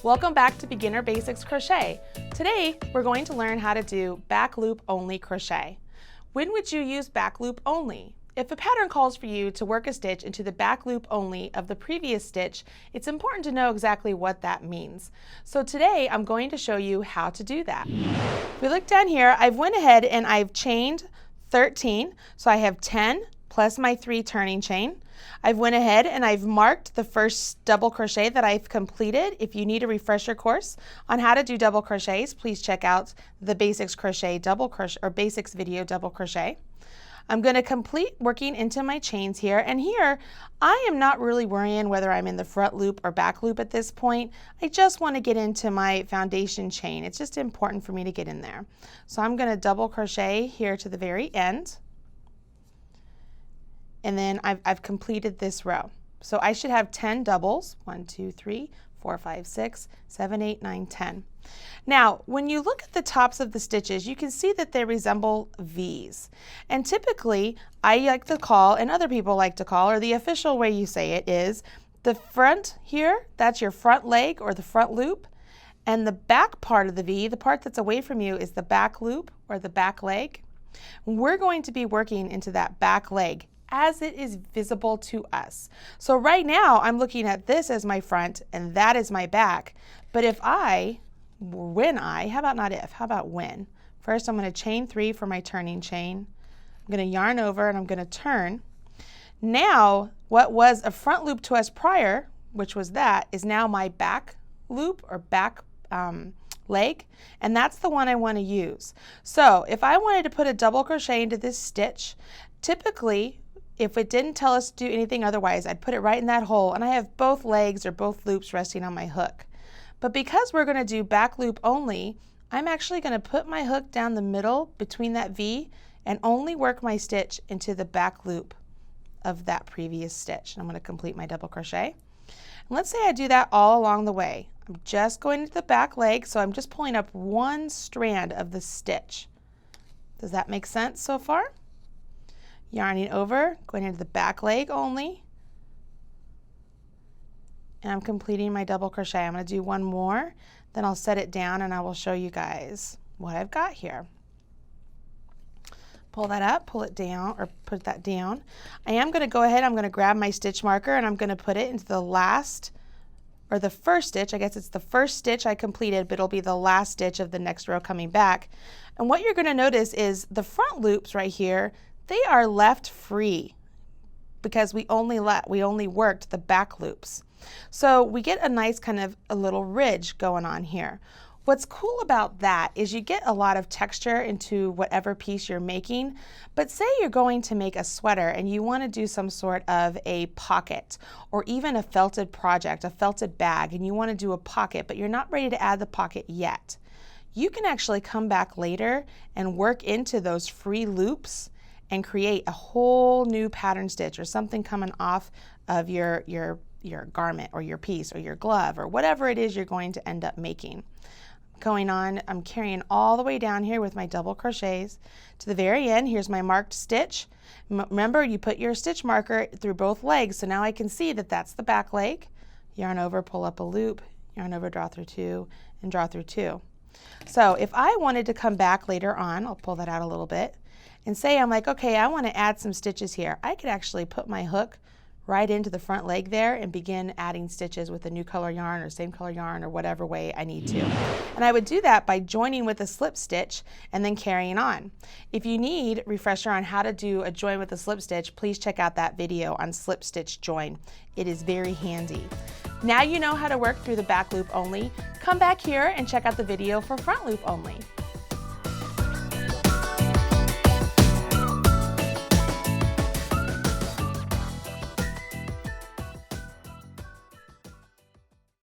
Welcome back to Beginner Basics Crochet. Today, we're going to learn how to do back loop only crochet. When would you use back loop only? If a pattern calls for you to work a stitch into the back loop only of the previous stitch, it's important to know exactly what that means. So today, I'm going to show you how to do that. If we look down here, I've went ahead and I've chained 13. So I have 10 plus my 3 turning chain. I've went ahead and I've marked the first double crochet that I've completed. If you need a refresher course on how to do double crochets, please check out the Basics Crochet double crochet or Basics video double crochet. I'm going to complete working into my chains here, and here I am not really worrying whether I'm in the front loop or back loop at this point. I just want to get into my foundation chain. It's just important for me to get in there. So I'm going to double crochet here to the very end. And then I've completed this row. So I should have 10 doubles. 1, 2, 3, 4, 5, 6, 7, 8, 9, 10. Now, when you look at the tops of the stitches, you can see that they resemble V's. And typically, I like to call, and other people like to call, or the official way you say it is, the front here, that's your front leg or the front loop. And the back part of the V, the part that's away from you, is the back loop or the back leg. We're going to be working into that back leg as it is visible to us. So right now I'm looking at this as my front and that is my back. But if how about not if, how about when? First I'm going to chain 3 for my turning chain. I'm going to yarn over and I'm going to turn. Now what was a front loop to us prior, which was that, is now my back loop or back leg, and that's the one I want to use. So if I wanted to put a double crochet into this stitch, typically if it didn't tell us to do anything otherwise, I'd put it right in that hole, and I have both legs or both loops resting on my hook. But because we're going to do back loop only, I'm actually going to put my hook down the middle between that V and only work my stitch into the back loop of that previous stitch. I'm going to complete my double crochet. And let's say I do that all along the way. I'm just going into the back leg, so I'm just pulling up one strand of the stitch. Does that make sense so far? Yarning over, going into the back leg only, and I'm completing my double crochet. I'm going to do one more, then I'll set it down and I will show you guys what I've got here. Pull that up, pull it down, or put that down. I am going to go ahead, I'm going to grab my stitch marker and I'm going to put it into the last, or the first stitch. I guess it's the first stitch I completed, but it'll be the last stitch of the next row coming back. And what you're going to notice is the front loops right here, they are left free because we only worked the back loops. So we get a nice kind of a little ridge going on here. What's cool about that is you get a lot of texture into whatever piece you're making, but say you're going to make a sweater and you want to do some sort of a pocket or even a felted project, a felted bag, and you want to do a pocket, but you're not ready to add the pocket yet. You can actually come back later and work into those free loops and create a whole new pattern stitch or something coming off of your garment or your piece or your glove or whatever it is you're going to end up making. Going on, I'm carrying all the way down here with my double crochets to the very end. Here's my marked stitch. Remember, you put your stitch marker through both legs, so now I can see that that's the back leg. Yarn over, pull up a loop, yarn over, draw through 2, and draw through 2. So if I wanted to come back later on, I'll pull that out a little bit, and say I'm like, okay, I want to add some stitches here. I could actually put my hook right into the front leg there and begin adding stitches with a new color yarn or same color yarn or whatever way I need to. And I would do that by joining with a slip stitch and then carrying on. If you need a refresher on how to do a join with a slip stitch, please check out that video on slip stitch join. It is very handy. Now you know how to work through the back loop only. Come back here and check out the video for front loop only.